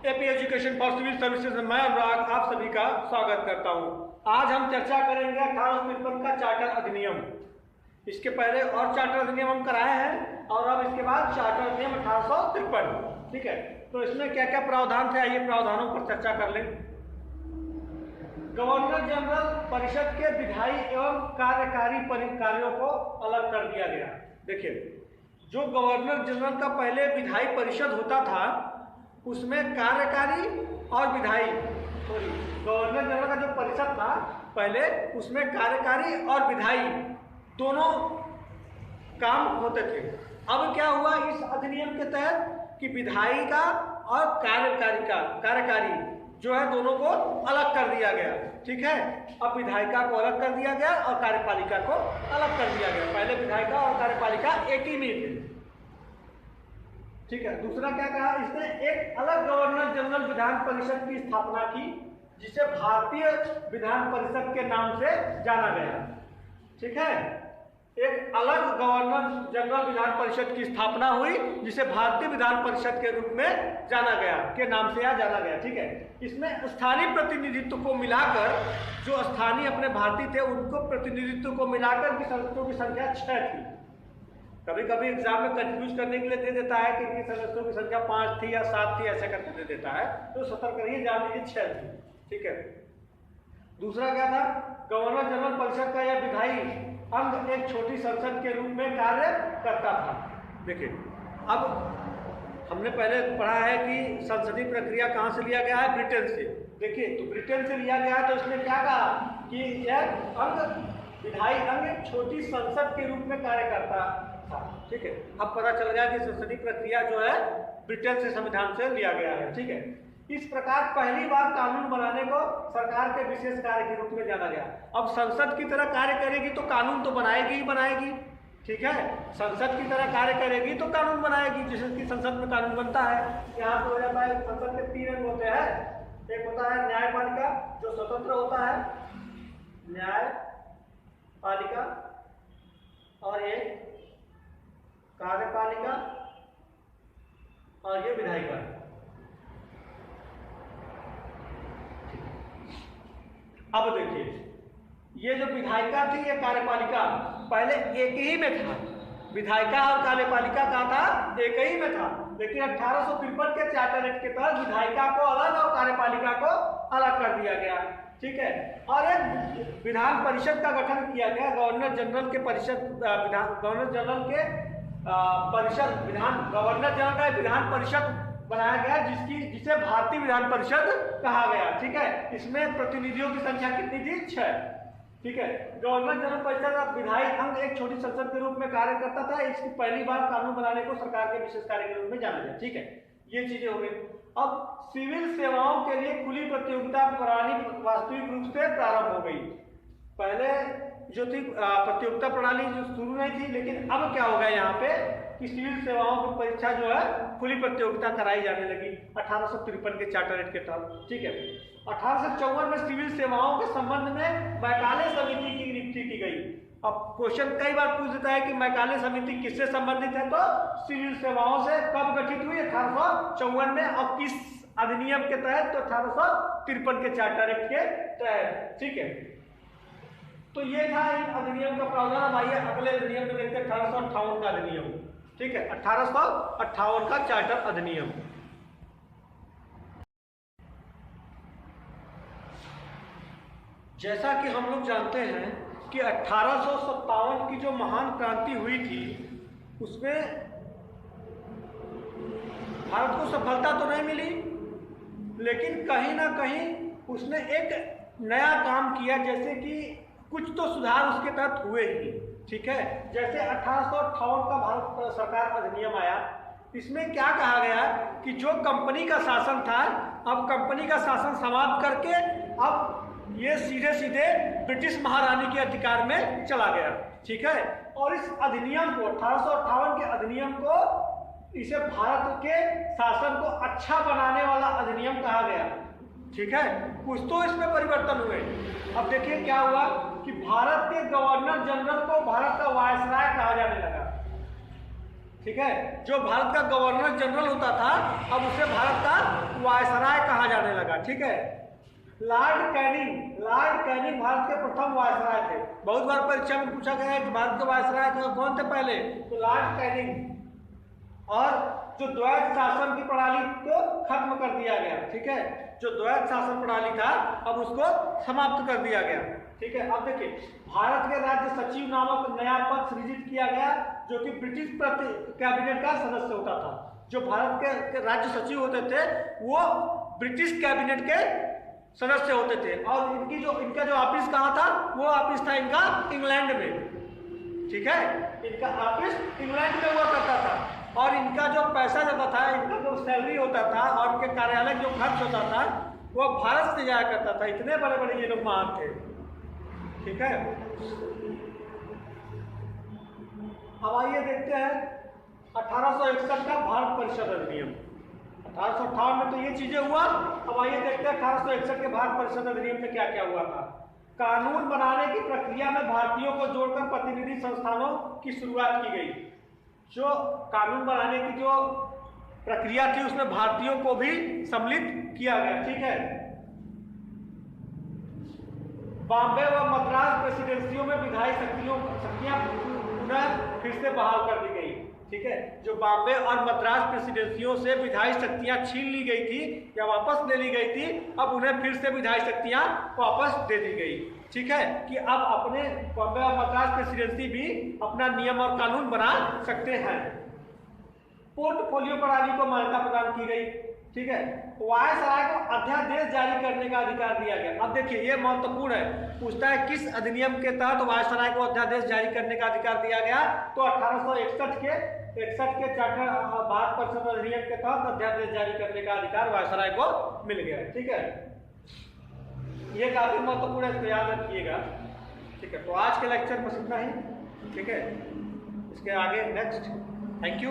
AP education for civil services में मैं अनुराग आप सभी का स्वागत करता हूं। आज हम चर्चा करेंगे 1853 का चार्टर अधिनियम। इसके पहले और चार्टर अधिनियम हम कराए हैं और अब इसके बाद चार्टर अधिनियम 1853। ठीक है, तो इसमें क्या क्या प्रावधान थे, आइए प्रावधानों पर चर्चा कर लें। गवर्नर जनरल परिषद के विधायी एवं कार्यकारी कार्यों को अलग कर दिया गया। देखिए, जो गवर्नर जनरल का पहले विधायी परिषद होता था उसमें कार्यकारी और विधायी गवर्नर जनरल का जो परिषद था पहले उसमें कार्यकारी और विधायी दोनों काम होते थे। अब क्या हुआ इस अधिनियम के तहत कि विधायी का और कार्यकारी जो है दोनों को अलग कर दिया गया। ठीक है, अब विधायिका को अलग कर दिया गया और कार्यपालिका को अलग कर दिया गया। पहले विधायिका और कार्यपालिका एक ही में थे। ठीक है, दूसरा क्या कहा इसने, एक अलग गवर्नर जनरल विधान परिषद की स्थापना की जिसे भारतीय विधान परिषद के नाम से जाना गया। ठीक है, एक अलग गवर्नर जनरल विधान परिषद की स्थापना हुई जिसे भारतीय विधान परिषद के रूप में जाना गया, के नाम से यहाँ जाना गया। ठीक है, इसमें स्थानीय प्रतिनिधित्व को मिलाकर जो स्थानीय अपने भारतीय थे उनको प्रतिनिधित्व को मिलाकर की सदस्यों की संख्या 6 थी। कभी कभी एग्जाम में कंफ्यूज करने के लिए दे देता है कि सदस्यों की संख्या 5 थी या 7 थी, ऐसे करके दे देता है, तो सतर्क रहिए, जान लीजिए 6 थी। ठीक है, दूसरा क्या था, गवर्नर जनरल परिषद का यह विधायी अंग एक छोटी संसद के रूप में कार्य करता था। देखिए, अब हमने पहले पढ़ा है कि संसदीय प्रक्रिया कहाँ से लिया गया है, ब्रिटेन से। देखिए, तो ब्रिटेन से लिया गया तो इसने क्या कहा कि यह अंग विधायी अंग एक छोटी संसद के रूप में कार्य करता था। ठीक है, अब पता चल गया कि संसदीय प्रक्रिया जो है ब्रिटेन से संविधान से लिया गया है। ठीक है, इस प्रकार पहली बार कानून बनाने को सरकार के विशेष कार्य के रूप में जाना गया। अब संसद की तरह कार्य करेगी तो कानून तो बनाएगी ही बनाएगी। ठीक है, संसद की तरह कार्य करेगी तो कानून बनाएगी, जैसे कि संसद में कानून बनता है। यहाँ पे हो जाता है, संसद के 3 अंग होते हैं। एक होता है न्यायपालिका जो स्वतंत्र होता है, न्यायपालिका, और एक कार्यपालिका, और ये विधायिका। अब देखिए, ये जो विधायिका थी ये कार्यपालिका पहले एक ही में था। विधायिका और कार्यपालिका कहाँ था, एक ही में था। लेकिन 1853 के चार्टर एक्ट के तहत विधायिका को अलग और कार्यपालिका को अलग कर दिया गया। ठीक है, और एक विधान परिषद का गठन किया गया। गवर्नर जनरल के परिषद गवर्नर जनरल का विधान परिषद बनाया गया जिसे भारतीय विधान परिषद कहा गया। ठीक है, इसमें प्रतिनिधियों की संख्या कितनी थी, 6। ठीक है, गवर्नर जनरल परिषद का विधायी अंग एक छोटी संसद के रूप में कार्य करता था। इसकी पहली बार कानून बनाने को सरकार के विशेष कार्य के रूप में जाना गया। ठीक है, ये चीजें हो गई। अब सिविल सेवाओं के लिए खुली प्रतियोगिता प्रणाली वास्तविक रूप से प्रारंभ हो गई। पहले जो थी प्रतियोगिता प्रणाली जो शुरू नहीं थी, लेकिन अब क्या होगा यहाँ पे कि सिविल सेवाओं की परीक्षा जो है खुली प्रतियोगिता कराई जाने लगी 1853 के चार्टर एक्ट के तहत। ठीक है, 1854 में सिविल सेवाओं के संबंध में मैकाले समिति की नियुक्ति की गई। अब क्वेश्चन कई बार पूछ देता है कि मैकाले समिति किससे संबंधित है, तो सिविल सेवाओं से। कब गठित हुई, 1854 में, और किस अधिनियम के तहत, तो 1853 के चार्टर एक्ट के तहत। ठीक है, तो ये था इन अधिनियम का प्रावधान। अब आइए अगले अधिनियम में देखते हैं, 1858 का अधिनियम। ठीक है, 1858 का चार्टर अधिनियम। जैसा कि हम लोग जानते हैं कि 1857 की जो महान क्रांति हुई थी उसमें भारत को सफलता तो नहीं मिली, लेकिन कहीं ना कहीं उसने एक नया काम किया, जैसे कि कुछ तो सुधार उसके तहत हुए ही। ठीक है, जैसे 1858 का भारत सरकार अधिनियम आया। इसमें क्या कहा गया कि जो कंपनी का शासन था, अब कंपनी का शासन समाप्त करके अब ये सीधे सीधे ब्रिटिश महारानी के अधिकार में चला गया। ठीक है, और इस अधिनियम को 1858 के अधिनियम को इसे भारत के शासन को अच्छा बनाने वाला अधिनियम कहा गया। ठीक है, कुछ तो इसमें परिवर्तन हुए। अब देखिए क्या हुआ कि भारत के गवर्नर जनरल को भारत का वायसराय कहा जाने लगा। ठीक है, जो भारत का गवर्नर जनरल होता था अब उसे भारत का वायसराय कहा जाने लगा। ठीक है, लॉर्ड कैनिंग भारत के प्रथम वायसराय थे। बहुत बार परीक्षा में पूछा गया है कि भारत के वायसराय कौन थे पहले, तो लॉर्ड कैनिंग। और जो द्वैत शासन की प्रणाली को खत्म कर दिया गया। ठीक है, जो द्वैत शासन प्रणाली था अब उसको समाप्त कर दिया गया। ठीक है, अब देखिए भारत के राज्य सचिव नामक नया पद सृजित किया गया, जो कि ब्रिटिश कैबिनेट का सदस्य होता था। जो भारत के राज्य सचिव होते थे वो ब्रिटिश कैबिनेट के सदस्य होते थे, और इनका जो ऑफिस कहाँ था, वो ऑफिस था इनका इंग्लैंड में। ठीक है, इनका ऑफिस इंग्लैंड में हुआ करता था, और इनका जो पैसा जाता था, इनका जो सैलरी होता था और इनके कार्यालय जो खर्च होता था वो भारत से जाया करता था। इतने बड़े बड़े ये लोग महान थे। ठीक है, अब आइए देखते हैं 1861 का भारत परिषद अधिनियम। 1858 में तो ये चीजें हुआ। अब आइए देखते हैं 1861 के भारत परिषद अधिनियम में क्या क्या हुआ था। कानून बनाने की प्रक्रिया में भारतीयों को जोड़कर प्रतिनिधि संस्थानों की शुरुआत की गई। जो कानून बनाने की जो प्रक्रिया थी उसमें भारतीयों को भी सम्मिलित किया गया। ठीक है, बॉम्बे व मद्रास प्रेसिडेंसियों में विधायी शक्तियां पुनः फिर से बहाल कर दी गई। ठीक है, जो बॉम्बे और मद्रास प्रेसिडेंसियों से विधायी शक्तियां छीन ली गई थी या वापस ले ली गई थी, अब उन्हें फिर से विधायी शक्तियां वापस दे दी गई। ठीक है, कि अब अपने बॉम्बे और मद्रास प्रेसिडेंसी भी अपना नियम और कानून बना सकते हैं। पोर्टफोलियो प्रणाली को मान्यता प्रदान की गई। ठीक है, वायसराय को अध्यादेश जारी करने का अधिकार दिया गया। अब देखिए ये महत्वपूर्ण है, पूछता है किस अधिनियम के तहत वायसराय को अध्यादेश जारी करने का अधिकार दिया गया, तो 1861 के चार्टर भारत परिषद अधिनियम के तहत अध्यादेश जारी करने का अधिकार वायसराय को मिल गया। ठीक है, ये काफी महत्वपूर्ण है, इसको याद रखिएगा। ठीक है, तो आज के लेक्चर में इतना ही। ठीक है, इसके आगे नेक्स्ट। Thank you.